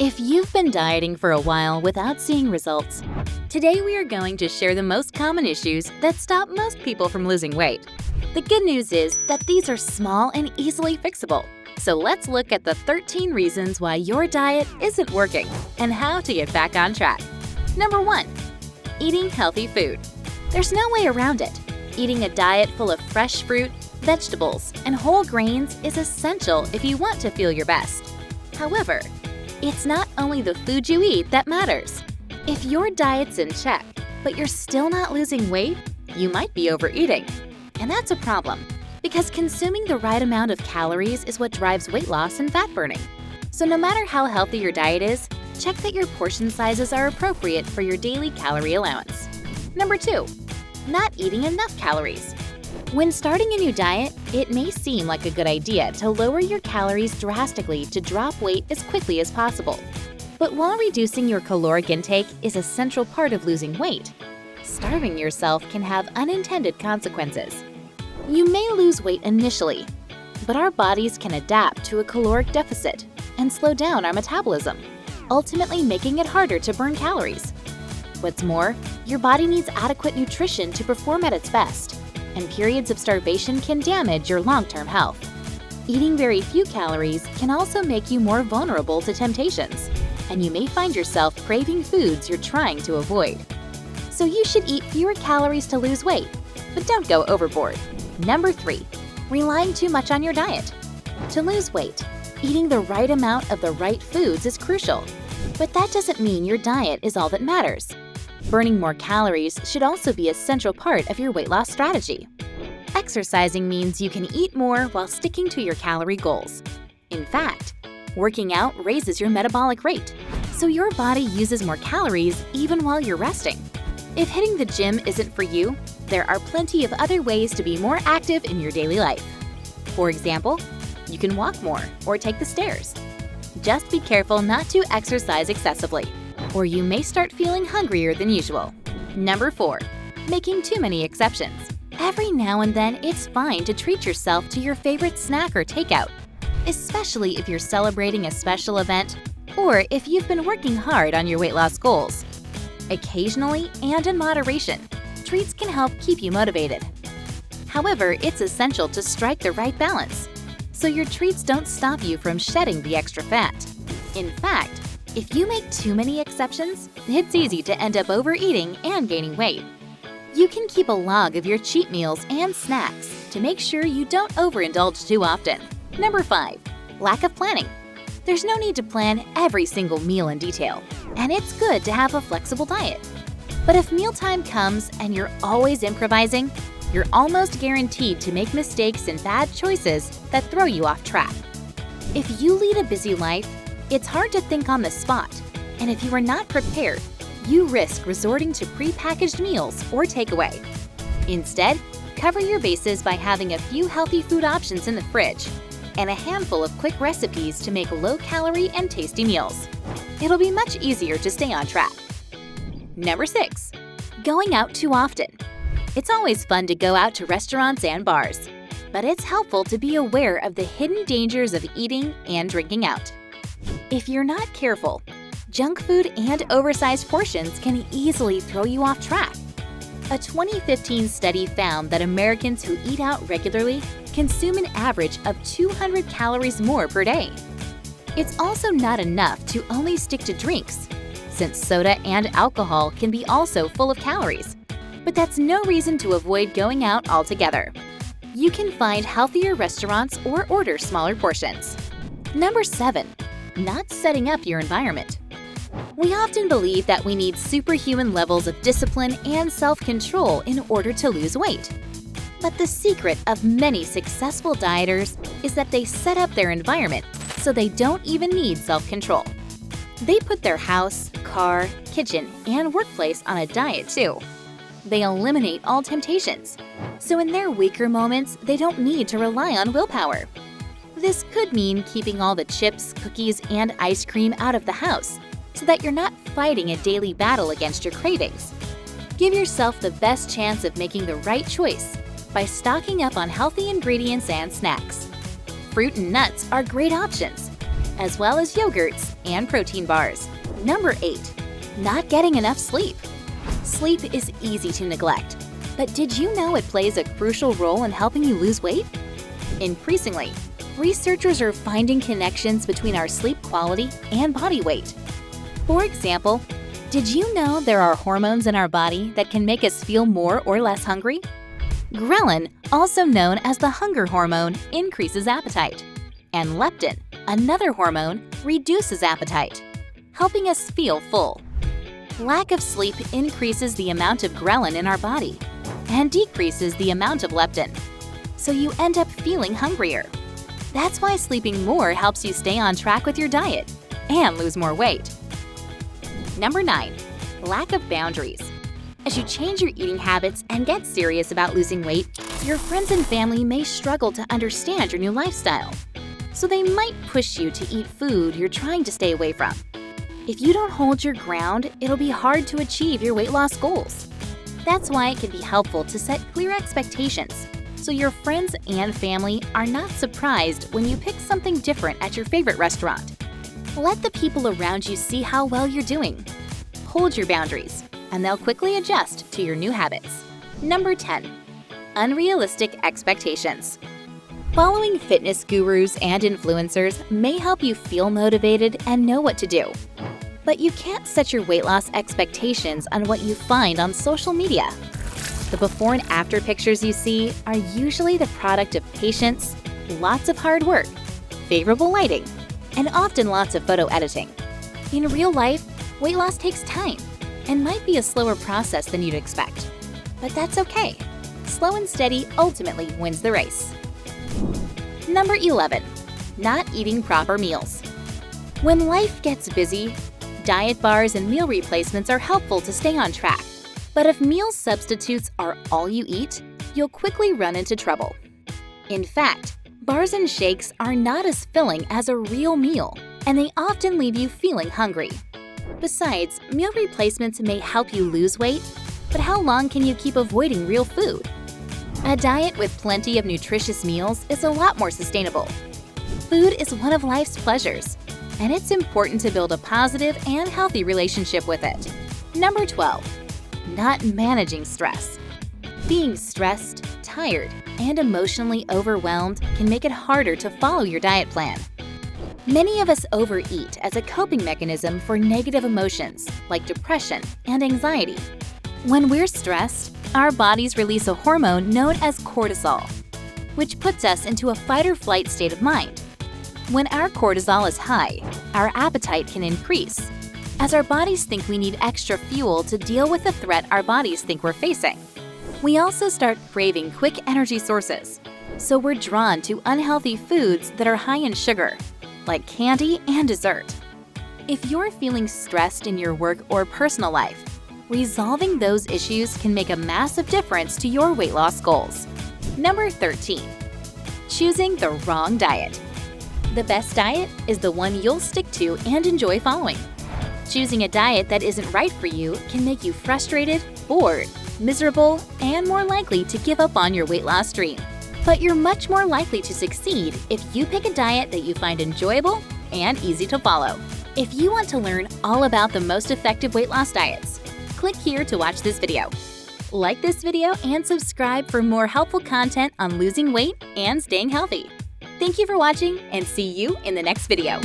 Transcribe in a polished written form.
If you've been dieting for a while without seeing results, today we are going to share the most common issues that stop most people from losing weight. The good news is that these are small and easily fixable. So let's look at the 13 reasons why your diet isn't working and how to get back on track. Number 1. Eating healthy food. There's no way around it. Eating a diet full of fresh fruit, vegetables, and whole grains is essential if you want to feel your best. However, it's not only the food you eat that matters. If your diet's in check, but you're still not losing weight, you might be overeating. And that's a problem, because consuming the right amount of calories is what drives weight loss and fat burning. So no matter how healthy your diet is, check that your portion sizes are appropriate for your daily calorie allowance. Number 2. Not eating enough calories. When starting a new diet, it may seem like a good idea to lower your calories drastically to drop weight as quickly as possible. But while reducing your caloric intake is a central part of losing weight, starving yourself can have unintended consequences. You may lose weight initially, but our bodies can adapt to a caloric deficit and slow down our metabolism, ultimately making it harder to burn calories. What's more, your body needs adequate nutrition to perform at its best, and periods of starvation can damage your long-term health. Eating very few calories can also make you more vulnerable to temptations, and you may find yourself craving foods you're trying to avoid. So you should eat fewer calories to lose weight, but don't go overboard. Number 3. Relying too much on your diet. To lose weight, eating the right amount of the right foods is crucial, but that doesn't mean your diet is all that matters. Burning more calories should also be a central part of your weight loss strategy. Exercising means you can eat more while sticking to your calorie goals. In fact, working out raises your metabolic rate, so your body uses more calories even while you're resting. If hitting the gym isn't for you, there are plenty of other ways to be more active in your daily life. For example, you can walk more or take the stairs. Just be careful not to exercise excessively, or you may start feeling hungrier than usual. Number 4. Making too many exceptions. Every now and then, it's fine to treat yourself to your favorite snack or takeout, especially if you're celebrating a special event or if you've been working hard on your weight loss goals. Occasionally and in moderation, treats can help keep you motivated. However, it's essential to strike the right balance, so your treats don't stop you from shedding the extra fat. In fact, if you make too many exceptions, it's easy to end up overeating and gaining weight. You can keep a log of your cheat meals and snacks to make sure you don't overindulge too often. Number 5. Lack of planning. There's no need to plan every single meal in detail, and it's good to have a flexible diet. But if mealtime comes and you're always improvising, you're almost guaranteed to make mistakes and bad choices that throw you off track. If you lead a busy life, it's hard to think on the spot, and if you are not prepared, you risk resorting to prepackaged meals or takeaway. Instead, cover your bases by having a few healthy food options in the fridge and a handful of quick recipes to make low-calorie and tasty meals. It'll be much easier to stay on track. Number 6. Going out too often. It's always fun to go out to restaurants and bars, but it's helpful to be aware of the hidden dangers of eating and drinking out. If you're not careful, junk food and oversized portions can easily throw you off track. A 2015 study found that Americans who eat out regularly consume an average of 200 calories more per day. It's also not enough to only stick to drinks, since soda and alcohol can be also full of calories. But that's no reason to avoid going out altogether. You can find healthier restaurants or order smaller portions. Number 7. Not setting up your environment. We often believe that we need superhuman levels of discipline and self-control in order to lose weight. But the secret of many successful dieters is that they set up their environment so they don't even need self-control. They put their house, car, kitchen, and workplace on a diet too. They eliminate all temptations, so in their weaker moments, they don't need to rely on willpower. This could mean keeping all the chips, cookies, and ice cream out of the house so that you're not fighting a daily battle against your cravings. Give yourself the best chance of making the right choice by stocking up on healthy ingredients and snacks. Fruit and nuts are great options, as well as yogurts and protein bars. Number 8. Not getting enough sleep. Sleep is easy to neglect, but did you know it plays a crucial role in helping you lose weight? Increasingly, researchers are finding connections between our sleep quality and body weight. For example, did you know there are hormones in our body that can make us feel more or less hungry? Ghrelin, also known as the hunger hormone, increases appetite. And leptin, another hormone, reduces appetite, helping us feel full. Lack of sleep increases the amount of ghrelin in our body and decreases the amount of leptin, so you end up feeling hungrier. That's why sleeping more helps you stay on track with your diet and lose more weight. Number 9. Lack of boundaries. As you change your eating habits and get serious about losing weight, your friends and family may struggle to understand your new lifestyle, so they might push you to eat food you're trying to stay away from. If you don't hold your ground, it'll be hard to achieve your weight loss goals. That's why it can be helpful to set clear expectations, so your friends and family are not surprised when you pick something different at your favorite restaurant. Let the people around you see how well you're doing. Hold your boundaries, and they'll quickly adjust to your new habits. Number 10. Unrealistic expectations. Following fitness gurus and influencers may help you feel motivated and know what to do. But you can't set your weight loss expectations on what you find on social media. The before and after pictures you see are usually the product of patience, lots of hard work, favorable lighting, and often lots of photo editing. In real life, weight loss takes time and might be a slower process than you'd expect. But that's okay. Slow and steady ultimately wins the race. Number 11. Not eating proper meals. When life gets busy, diet bars and meal replacements are helpful to stay on track. But if meal substitutes are all you eat, you'll quickly run into trouble. In fact, bars and shakes are not as filling as a real meal, and they often leave you feeling hungry. Besides, meal replacements may help you lose weight, but how long can you keep avoiding real food? A diet with plenty of nutritious meals is a lot more sustainable. Food is one of life's pleasures, and it's important to build a positive and healthy relationship with it. Number 12. Not managing stress. Being stressed, tired, and emotionally overwhelmed can make it harder to follow your diet plan. Many of us overeat as a coping mechanism for negative emotions like depression and anxiety. When we're stressed, our bodies release a hormone known as cortisol, which puts us into a fight-or-flight state of mind. When our cortisol is high, our appetite can increase, as our bodies think we need extra fuel to deal with the threat our bodies think we're facing. We also start craving quick energy sources, so we're drawn to unhealthy foods that are high in sugar, like candy and dessert. If you're feeling stressed in your work or personal life, resolving those issues can make a massive difference to your weight loss goals. Number 13. Choosing the wrong diet. The best diet is the one you'll stick to and enjoy following. Choosing a diet that isn't right for you can make you frustrated, bored, miserable, and more likely to give up on your weight loss dream. But you're much more likely to succeed if you pick a diet that you find enjoyable and easy to follow. If you want to learn all about the most effective weight loss diets, click here to watch this video. Like this video and subscribe for more helpful content on losing weight and staying healthy. Thank you for watching, and see you in the next video.